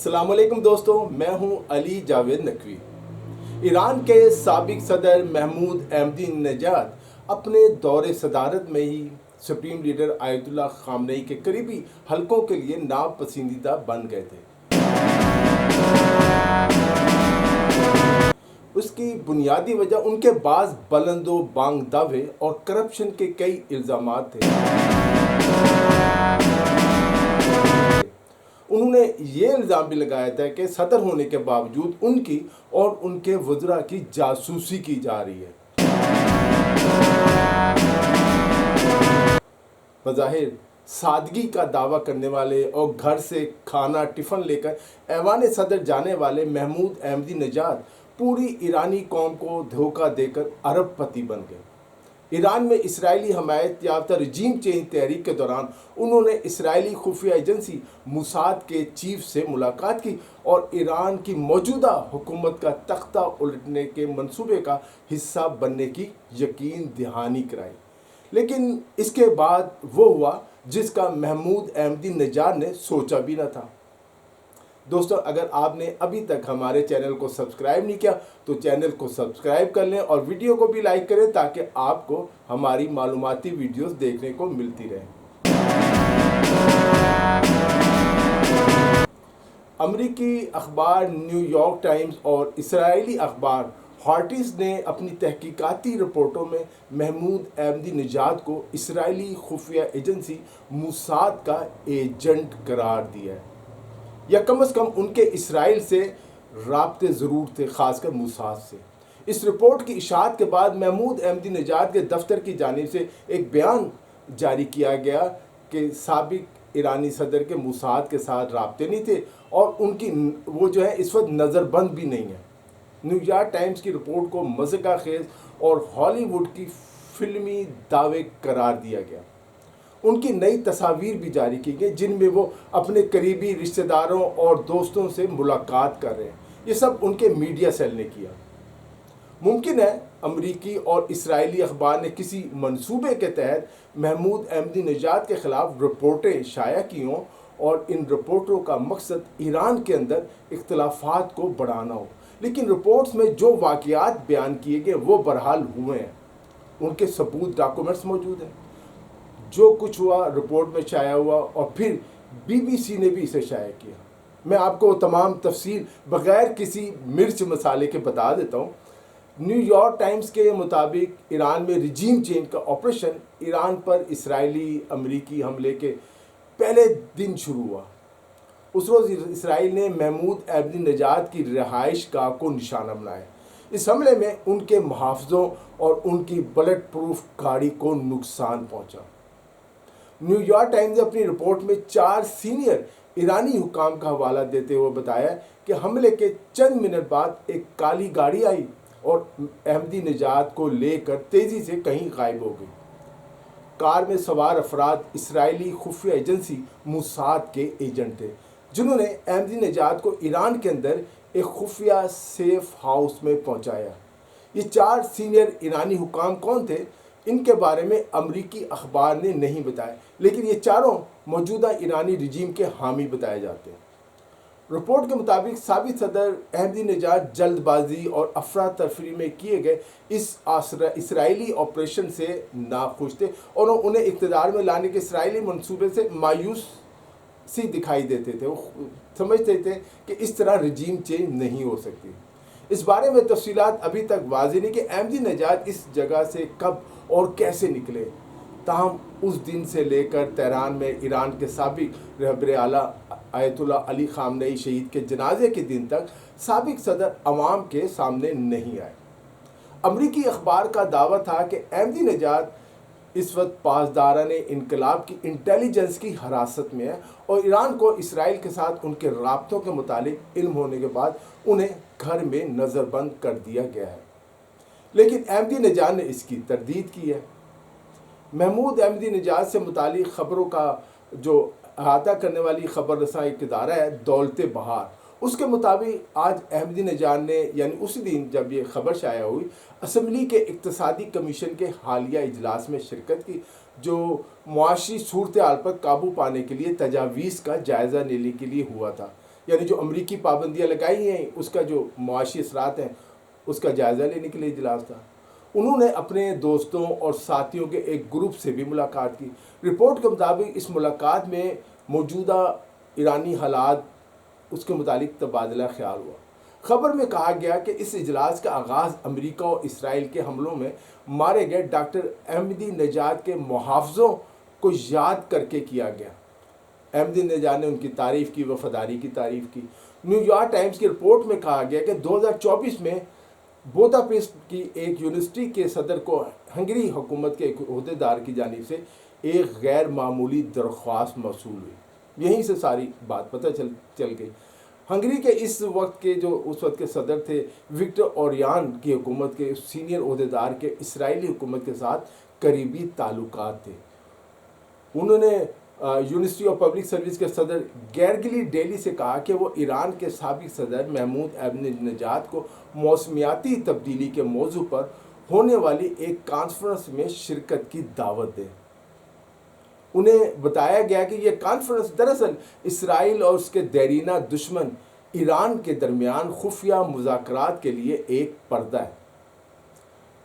السلام علیکم دوستوں، میں ہوں علی جاوید نقوی۔ ایران کے سابق صدر محمود احمدی نژاد اپنے دور صدارت میں ہی سپریم لیڈر آیت اللہ خامنئی کے قریبی حلقوں کے لیے ناپسندیدہ بن گئے تھے۔ اس کی بنیادی وجہ ان کے بعض بلند و بانگ دعوے اور کرپشن کے کئی الزامات تھے۔ انہوں نے یہ الزام بھی لگایا تھا کہ صدر ہونے کے باوجود ان کی اور ان کے وزراء کی جاسوسی کی جا رہی ہے۔ بظاہر سادگی کا دعویٰ کرنے والے اور گھر سے کھانا ٹفن لے کر ایوان صدر جانے والے محمود احمدی نژاد پوری ایرانی قوم کو دھوکہ دے کر ارب پتی بن گئے۔ ایران میں اسرائیلی حمایت یافتہ رجیم چینج تحریک کے دوران انہوں نے اسرائیلی خفیہ ایجنسی موساد کے چیف سے ملاقات کی اور ایران کی موجودہ حکومت کا تختہ الٹنے کے منصوبے کا حصہ بننے کی یقین دہانی کرائی۔ لیکن اس کے بعد وہ ہوا جس کا محمود احمدی نژاد نے سوچا بھی نہ تھا۔ دوستو، اگر آپ نے ابھی تک ہمارے چینل کو سبسکرائب نہیں کیا تو چینل کو سبسکرائب کر لیں اور ویڈیو کو بھی لائک کریں تاکہ آپ کو ہماری معلوماتی ویڈیوز دیکھنے کو ملتی رہیں۔ امریکی اخبار نیو یارک ٹائمز اور اسرائیلی اخبار ہارٹس نے اپنی تحقیقاتی رپورٹوں میں محمود احمدی نژاد کو اسرائیلی خفیہ ایجنسی موساد کا ایجنٹ قرار دیا ہے، یا کم از کم ان کے اسرائیل سے رابطے ضرور تھے، خاص کر موساد سے۔ اس رپورٹ کی اشاعت کے بعد محمود احمدی نژاد کے دفتر کی جانب سے ایک بیان جاری کیا گیا کہ سابق ایرانی صدر کے موساد کے ساتھ رابطے نہیں تھے اور ان کی وہ جو ہے اس وقت نظر بند بھی نہیں ہے۔ نیو یارک ٹائمز کی رپورٹ کو مضحکہ خیز اور ہالی ووڈ کی فلمی دعوے قرار دیا گیا۔ ان کی نئی تصاویر بھی جاری کی گئی جن میں وہ اپنے قریبی رشتہ داروں اور دوستوں سے ملاقات کر رہے ہیں۔ یہ سب ان کے میڈیا سیل نے کیا۔ ممکن ہے امریکی اور اسرائیلی اخبار نے کسی منصوبے کے تحت محمود احمدی نژاد کے خلاف رپورٹیں شائع کی ہوں اور ان رپورٹوں کا مقصد ایران کے اندر اختلافات کو بڑھانا ہو، لیکن رپورٹس میں جو واقعات بیان کیے گئے وہ بہرحال ہوئے ہیں۔ ان کے ثبوت ڈاکومنٹس موجود ہیں۔ جو کچھ ہوا رپورٹ میں شائع ہوا اور پھر بی بی سی نے بھی اسے شائع کیا۔ میں آپ کو تمام تفصیل بغیر کسی مرچ مسالے کے بتا دیتا ہوں۔ نیو یارک ٹائمز کے مطابق ایران میں رجیم چینج کا آپریشن ایران پر اسرائیلی امریکی حملے کے پہلے دن شروع ہوا۔ اس روز اسرائیل نے محمود احمدی نژاد کی رہائش گاہ کو نشانہ بنایا۔ اس حملے میں ان کے محافظوں اور ان کی بلٹ پروف گاڑی کو نقصان پہنچا۔ نیو یارک ٹائمز نے اپنی رپورٹ میں 4 سینئر ایرانی حکام کا حوالہ دیتے ہوئے بتایا کہ حملے کے چند منٹ بعد ایک کالی گاڑی آئی اور احمدی نژاد کو لے کر تیزی سے کہیں غائب ہو گئی۔ کار میں سوار افراد اسرائیلی خفیہ ایجنسی موساد کے ایجنٹ تھے جنہوں نے احمدی نژاد کو ایران کے اندر ایک خفیہ سیف ہاؤس میں پہنچایا۔ یہ 4 سینئر ایرانی حکام کون تھے؟ ان کے بارے میں امریکی اخبار نے نہیں بتایا، لیکن یہ چاروں موجودہ ایرانی رجیم کے حامی بتائے جاتے ہیں۔ رپورٹ کے مطابق سابق صدر احمدی نژاد جلد بازی اور افراتفری میں کیے گئے اس اسرائیلی آپریشن سے ناخوش تھے اور انہیں اقتدار میں لانے کے اسرائیلی منصوبے سے مایوسی دکھائی دیتے تھے۔ وہ سمجھتے تھے کہ اس طرح رجیم چینج نہیں ہو سکتی۔ اس بارے میں تفصیلات ابھی تک واضح نہیں کہ احمدی نژاد اس جگہ سے کب اور کیسے نکلے۔ تاہم اس دن سے لے کر تہران میں ایران کے سابق رہبر اعلیٰ آیت اللہ علی خامنئی شہید کے جنازے کے دن تک سابق صدر عوام کے سامنے نہیں آئے۔ امریکی اخبار کا دعویٰ تھا کہ احمدی نژاد اس وقت پاسداران انقلاب کی انٹیلیجنس کی حراست میں ہے اور ایران کو اسرائیل کے ساتھ ان کے رابطوں کے متعلق علم ہونے کے بعد انہیں گھر میں نظر بند کر دیا گیا ہے۔ لیکن احمدی نژاد نے اس کی تردید کی ہے۔ محمود احمدی نژاد سے متعلق خبروں کا جو احاطہ کرنے والی خبر رساں ایک ادارہ ہے دولت بہار، اس کے مطابق آج احمدی نژاد نے یعنی اسی دن جب یہ خبر شائع ہوئی اسمبلی کے اقتصادی کمیشن کے حالیہ اجلاس میں شرکت کی جو معاشی صورتحال پر قابو پانے کے لیے تجاویز کا جائزہ لینے کے لیے ہوا تھا۔ یعنی جو امریکی پابندیاں لگائی ہیں اس کا جو معاشی اثرات ہیں اس کا جائزہ لینے کے لیے اجلاس تھا۔ انہوں نے اپنے دوستوں اور ساتھیوں کے ایک گروپ سے بھی ملاقات کی۔ رپورٹ کے مطابق اس ملاقات میں موجودہ ایرانی حالات اس کے متعلق تبادلہ خیال ہوا۔ خبر میں کہا گیا کہ اس اجلاس کا آغاز امریکہ اور اسرائیل کے حملوں میں مارے گئے ڈاکٹر احمدی نژاد کے محافظوں کو یاد کر کے کیا گیا۔ احمدی نژاد نے ان کی تعریف کی، وفاداری کی تعریف کی۔ نیو یارک ٹائمز کی رپورٹ میں کہا گیا کہ 2024 میں بوداپیسٹ کی ایک یونیورسٹی کے صدر کو ہنگری حکومت کے ایک عہدیدار کی جانب سے ایک غیر معمولی درخواست موصول ہوئی۔ یہیں سے ساری بات پتہ چل گئی۔ ہنگری کے اس وقت کے صدر تھے وکٹر اوربان کی حکومت کے سینئر عہدیدار کے اسرائیلی حکومت کے ساتھ قریبی تعلقات تھے۔ انہوں نے یونیورسٹی آف پبلک سروس کے صدر گیرگلی ڈیلی سے کہا کہ وہ ایران کے سابق صدر محمود احمدی نژاد کو موسمیاتی تبدیلی کے موضوع پر ہونے والی ایک کانفرنس میں شرکت کی دعوت دیں۔ انہیں بتایا گیا کہ یہ کانفرنس دراصل اسرائیل اور اس کے دیرینہ دشمن ایران کے درمیان خفیہ مذاکرات کے لیے ایک پردہ ہے۔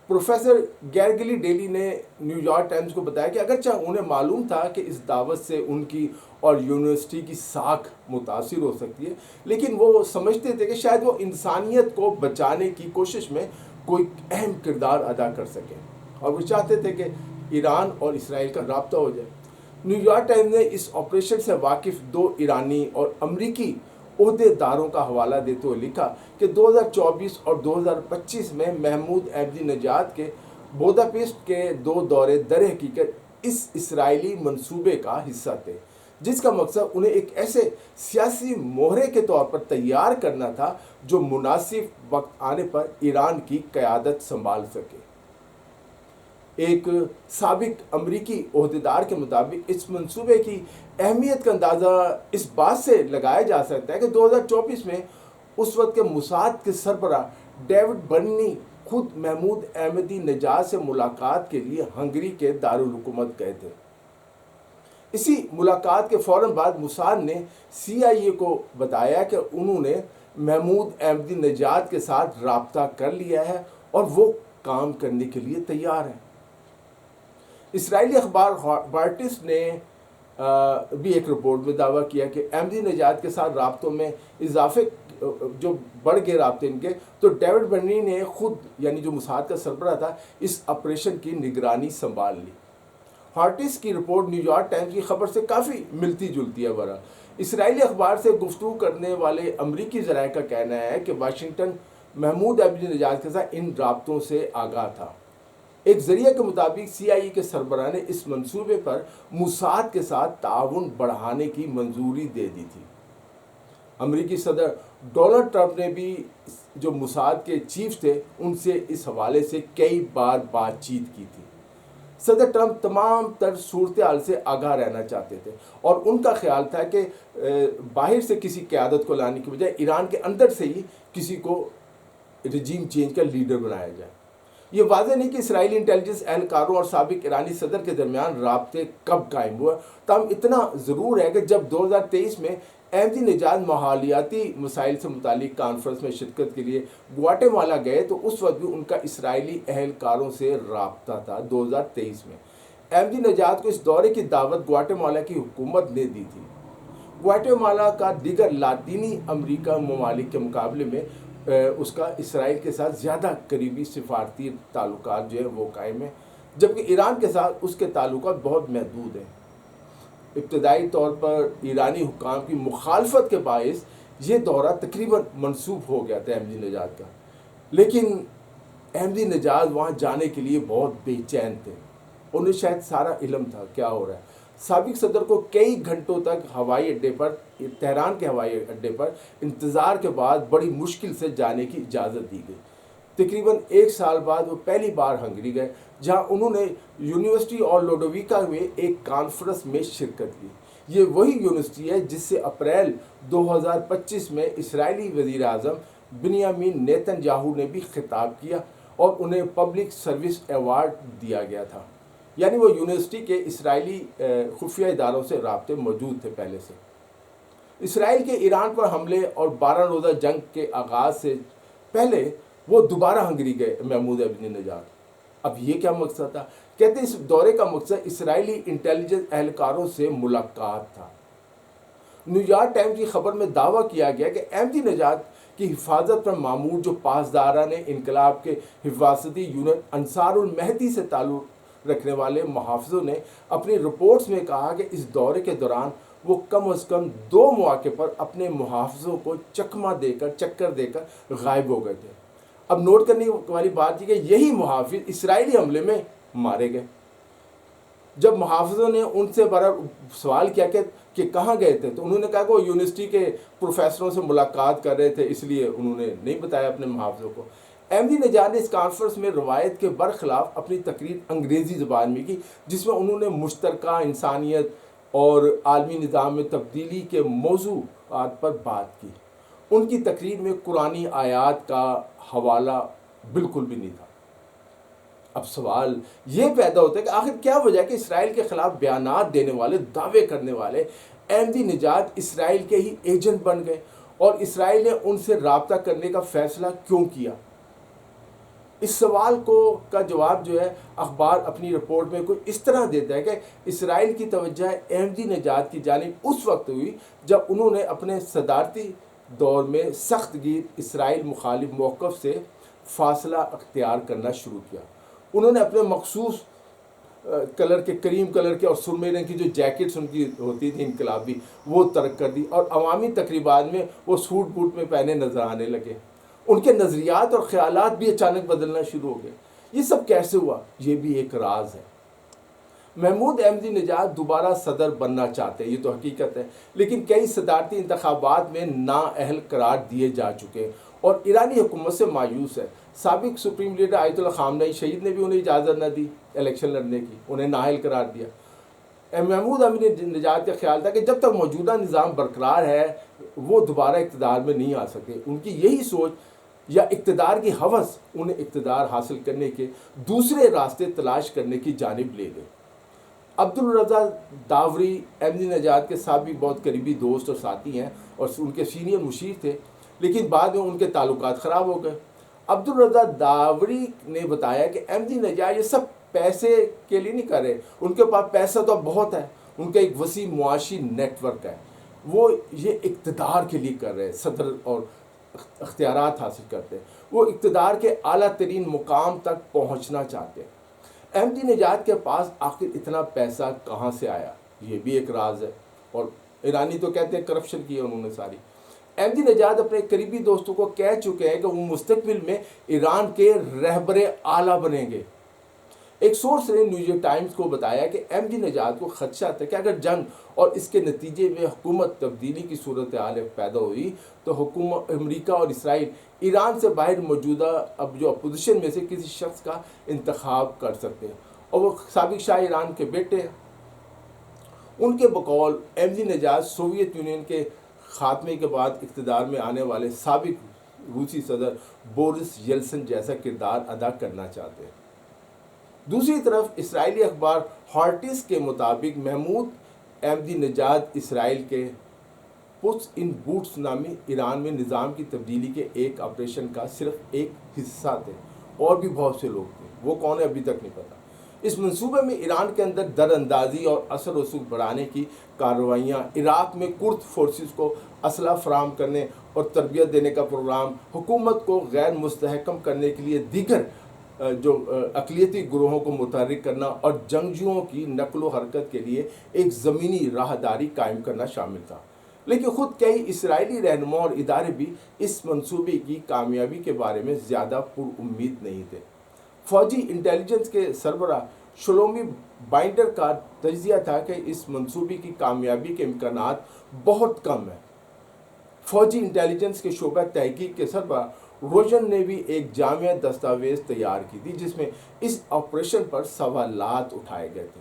پروفیسر گیرگلی ڈیلی نے نیو یارک ٹائمز کو بتایا کہ اگرچہ انہیں معلوم تھا کہ اس دعوت سے ان کی اور یونیورسٹی کی ساکھ متاثر ہو سکتی ہے، لیکن وہ سمجھتے تھے کہ شاید وہ انسانیت کو بچانے کی کوشش میں کوئی اہم کردار ادا کر سکیں، اور وہ چاہتے تھے کہ ایران اور اسرائیل کا رابطہ ہو جائے۔ نیو یارک ٹائمز نے اس آپریشن سے واقف 2 ایرانی اور امریکی عہدیداروں کا حوالہ دیتے ہوئے لکھا کہ 2024 اور 2025 میں محمود احمدی نژاد کے بوداپیسٹ کے 2 دورے در حقیقت اس اسرائیلی منصوبے کا حصہ تھے، جس کا مقصد انہیں ایک ایسے سیاسی مہرے کے طور پر تیار کرنا تھا جو مناسب وقت آنے پر ایران کی قیادت سنبھال سکے۔ ایک سابق امریکی عہدیدار کے مطابق اس منصوبے کی اہمیت کا اندازہ اس بات سے لگایا جا سکتا ہے کہ 2024 میں اس وقت کے موساد کے سربراہ ڈیوڈ برنی خود محمود احمدی نژاد سے ملاقات کے لیے ہنگری کے دارالحکومت گئے تھے۔ اسی ملاقات کے فوراً بعد موساد نے CIA کو بتایا کہ انہوں نے محمود احمدی نژاد کے ساتھ رابطہ کر لیا ہے اور وہ کام کرنے کے لیے تیار ہیں۔ اسرائیلی اخبار ہارٹس نے بھی ایک رپورٹ میں دعویٰ کیا کہ احمدی نژاد کے ساتھ رابطوں میں اضافے جو بڑھ گئے رابطے ان کے، تو ڈیوڈ برنی نے خود یعنی جو موساد کا سربراہ تھا اس آپریشن کی نگرانی سنبھال لی۔ ہارٹس کی رپورٹ نیو یارک ٹائمز کی خبر سے کافی ملتی جلتی ہے۔ برا اسرائیلی اخبار سے گفتگو کرنے والے امریکی ذرائع کا کہنا ہے کہ واشنگٹن محمود احمدی نژاد کے ساتھ ان رابطوں سے آگاہ تھا۔ ایک ذریعہ کے مطابق CIA کے سربراہ نے اس منصوبے پر موساد کے ساتھ تعاون بڑھانے کی منظوری دے دی تھی۔ امریکی صدر ڈونلڈ ٹرمپ نے بھی جو موساد کے چیف تھے ان سے اس حوالے سے کئی بار بات چیت کی تھی۔ صدر ٹرمپ تمام تر صورتحال سے آگاہ رہنا چاہتے تھے اور ان کا خیال تھا کہ باہر سے کسی قیادت کو لانے کی بجائے ایران کے اندر سے ہی کسی کو رجیم چینج کا لیڈر بنایا جائے۔ یہ واضح نہیں کہ اسرائیلی انٹیلیجنس اہلکاروں اور سابق ایرانی صدر کے درمیان رابطے کب قائم ہوئے، تاہم اتنا ضرور ہے کہ جب 2023 میں احمدی نژاد ماحولیاتی مسائل سے متعلق کانفرنس میں شرکت کے لیے گواٹے مالا گئے تو اس وقت بھی ان کا اسرائیلی اہلکاروں سے رابطہ تھا۔ 2023 میں احمدی نژاد کو اس دورے کی دعوت گواٹے مالا کی حکومت نے دی تھی۔ گواٹے مالا کا دیگر لاطینی امریکہ ممالک کے مقابلے میں اس کا اسرائیل کے ساتھ زیادہ قریبی سفارتی تعلقات جو ہے وہ قائم ہیں، جبکہ ایران کے ساتھ اس کے تعلقات بہت محدود ہیں۔ ابتدائی طور پر ایرانی حکام کی مخالفت کے باعث یہ دورہ تقریباً منسوخ ہو گیا تھا احمدی نژاد کا، لیکن احمدی نژاد وہاں جانے کے لیے بہت بے چین تھے۔ انہیں شاید سارا علم تھا کیا ہو رہا ہے۔ سابق صدر کو کئی گھنٹوں تک ہوائی اڈے پر تہران کے ہوائی اڈے پر انتظار کے بعد بڑی مشکل سے جانے کی اجازت دی گئی۔ تقریباً 1 سال بعد وہ پہلی بار ہنگری گئے، جہاں انہوں نے یونیورسٹی اور لوڈویکا میں ایک کانفرنس میں شرکت کی۔ یہ وہی یونیورسٹی ہے جس سے اپریل 2025 میں اسرائیلی وزیر اعظم بنیامین نیتن یاہو نے بھی خطاب کیا اور انہیں پبلک سروس ایوارڈ دیا گیا تھا۔ یعنی وہ یونیورسٹی کے اسرائیلی خفیہ اداروں سے رابطے موجود تھے پہلے سے۔ اسرائیل کے ایران پر حملے اور 12 روزہ جنگ کے آغاز سے پہلے وہ دوبارہ ہنگری گئے محمود ابن نژاد۔ اب یہ کیا مقصد تھا؟ کہتے ہیں اس دورے کا مقصد اسرائیلی انٹیلیجنس اہلکاروں سے ملاقات تھا۔ نیو یارک ٹائمز کی خبر میں دعویٰ کیا گیا کہ احمدی نژاد کی حفاظت پر مامور جو پاسداران انقلاب کے حفاظتی یونٹ انصار المہدی سے تعلق رکھنے والے محافظوں نے اپنی رپورٹس میں کہا کہ اس دورے کے دوران وہ کم از کم 2 مواقع پر اپنے محافظوں کو چکر دے کر غائب ہو گئے تھے۔ اب نوٹ کرنے والی بات یہ کہ یہی محافظ اسرائیلی حملے میں مارے گئے۔ جب محافظوں نے ان سے بڑا سوال کیا کہ کہاں گئے تھے تو انہوں نے کہا کہ وہ یونیورسٹی کے پروفیسروں سے ملاقات کر رہے تھے، اس لیے انہوں نے نہیں بتایا اپنے محافظوں کو۔ احمدی نژاد نے اس کانفرنس میں روایت کے برخلاف اپنی تقریر انگریزی زبان میں کی، جس میں انہوں نے مشترکہ انسانیت اور عالمی نظام میں تبدیلی کے موضوعات پر بات کی۔ ان کی تقریر میں قرآنی آیات کا حوالہ بالکل بھی نہیں تھا۔ اب سوال یہ پیدا ہوتا ہے کہ آخر کیا وجہ ہے کہ اسرائیل کے خلاف بیانات دینے والے، دعوے کرنے والے احمدی نژاد اسرائیل کے ہی ایجنٹ بن گئے، اور اسرائیل نے ان سے رابطہ کرنے کا فیصلہ کیوں کیا؟ اس سوال کا جواب جو ہے اخبار اپنی رپورٹ میں کچھ اس طرح دیتا ہے کہ اسرائیل کی توجہ احمدی نژاد کی جانب اس وقت ہوئی جب انہوں نے اپنے صدارتی دور میں سخت گیر اسرائیل مخالف موقف سے فاصلہ اختیار کرنا شروع کیا۔ انہوں نے اپنے مخصوص کلر کے، کریم کلر کے اور سرمے رنگ کی جو جیکٹس ان کی ہوتی تھی انقلابی، وہ ترک کر دی، اور عوامی تقریبات میں وہ سوٹ بوٹ میں پہنے نظر آنے لگے۔ ان کے نظریات اور خیالات بھی اچانک بدلنا شروع ہو گئے۔ یہ سب کیسے ہوا؟ یہ بھی ایک راز ہے۔ محمود احمدی نژاد دوبارہ صدر بننا چاہتے ہیں، یہ تو حقیقت ہے، لیکن کئی صدارتی انتخابات میں نااہل قرار دیے جا چکے اور ایرانی حکومت سے مایوس ہے۔ سابق سپریم لیڈر آیت اللہ خامنئی شہید نے بھی انہیں اجازت نہ دی الیکشن لڑنے کی، انہیں نااہل قرار دیا۔ محمود احمدی نژاد کا خیال تھا کہ جب تک موجودہ نظام برقرار ہے وہ دوبارہ اقتدار میں نہیں آ سکتے۔ ان کی یہی سوچ یا اقتدار کی ہوس انہیں اقتدار حاصل کرنے کے دوسرے راستے تلاش کرنے کی جانب لے گئے۔ عبدالرضا داوری احمدی نژاد کے سابق بہت قریبی دوست اور ساتھی ہیں اور ان کے سینئر مشیر تھے، لیکن بعد میں ان کے تعلقات خراب ہو گئے۔ عبدالرضا داوری نے بتایا کہ احمدی نژاد یہ سب پیسے کے لیے نہیں کر رہے، ان کے پاس پیسہ تو بہت ہے، ان کا ایک وسیع معاشی نیٹ ورک ہے، وہ یہ اقتدار کے لیے کر رہے ہیں، صدر اور اختیارات حاصل کرتے ہیں، وہ اقتدار کے اعلیٰ ترین مقام تک پہنچنا چاہتے ہیں۔ احمدی نژاد کے پاس آخر اتنا پیسہ کہاں سے آیا؟ یہ بھی ایک راز ہے، اور ایرانی تو کہتے ہیں کرپشن کی ہے انہوں نے ساری۔ احمدی نژاد اپنے قریبی دوستوں کو کہہ چکے ہیں کہ وہ مستقبل میں ایران کے رہبر اعلیٰ بنیں گے۔ ایک سورس نے نیو یارک ٹائمز کو بتایا کہ احمدی نژاد کو خدشہ تھا کہ اگر جنگ اور اس کے نتیجے میں حکومت تبدیلی کی صورتحال پیدا ہوئی تو حکومت امریکہ اور اسرائیل ایران سے باہر موجودہ اب جو اپوزیشن میں سے کسی شخص کا انتخاب کر سکتے ہیں، اور وہ سابق شاہ ایران کے بیٹے ہیں۔ ان کے بقول احمدی نژاد سوویت یونین کے خاتمے کے بعد اقتدار میں آنے والے سابق روسی صدر بورس یلسن جیسا کردار ادا کرنا چاہتے ہیں۔ دوسری طرف اسرائیلی اخبار ہارٹس کے مطابق محمود احمدی نژاد اسرائیل کے پٹس ان بوٹس نامی ایران میں نظام کی تبدیلی کے ایک آپریشن کا صرف ایک حصہ تھے، اور بھی بہت سے لوگ تھے، وہ کون ہے ابھی تک نہیں پتا۔ اس منصوبے میں ایران کے اندر در اندازی اور اثر و رسوخ بڑھانے کی کارروائیاں، عراق میں کرد فورسز کو اسلحہ فراہم کرنے اور تربیت دینے کا پروگرام، حکومت کو غیر مستحکم کرنے کے لیے دیگر جو اقلیتی گروہوں کو متحرک کرنا اور جنگجوؤں کی نقل و حرکت کے لیے ایک زمینی راہداری قائم کرنا شامل تھا۔ لیکن خود کئی اسرائیلی رہنما اور ادارے بھی اس منصوبے کی کامیابی کے بارے میں زیادہ پر امید نہیں تھے۔ فوجی انٹیلیجنس کے سربراہ شلومی بائنڈر کا تجزیہ تھا کہ اس منصوبے کی کامیابی کے امکانات بہت کم ہیں۔ فوجی انٹیلیجنس کے شعبہ تحقیق کے سربراہ روجن نے بھی ایک جامع دستاویز تیار کی تھی جس میں اس آپریشن پر سوالات اٹھائے گئے تھے۔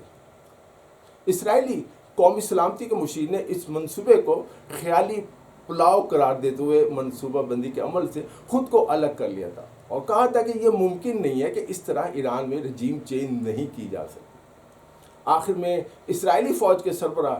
اسرائیلی قومی سلامتی کے مشیر نے اس منصوبے کو خیالی پلاؤ قرار دیتے ہوئے منصوبہ بندی کے عمل سے خود کو الگ کر لیا تھا اور کہا تھا کہ یہ ممکن نہیں ہے کہ اس طرح ایران میں رجیم چینج نہیں کی جا سکتی۔ آخر میں اسرائیلی فوج کے سربراہ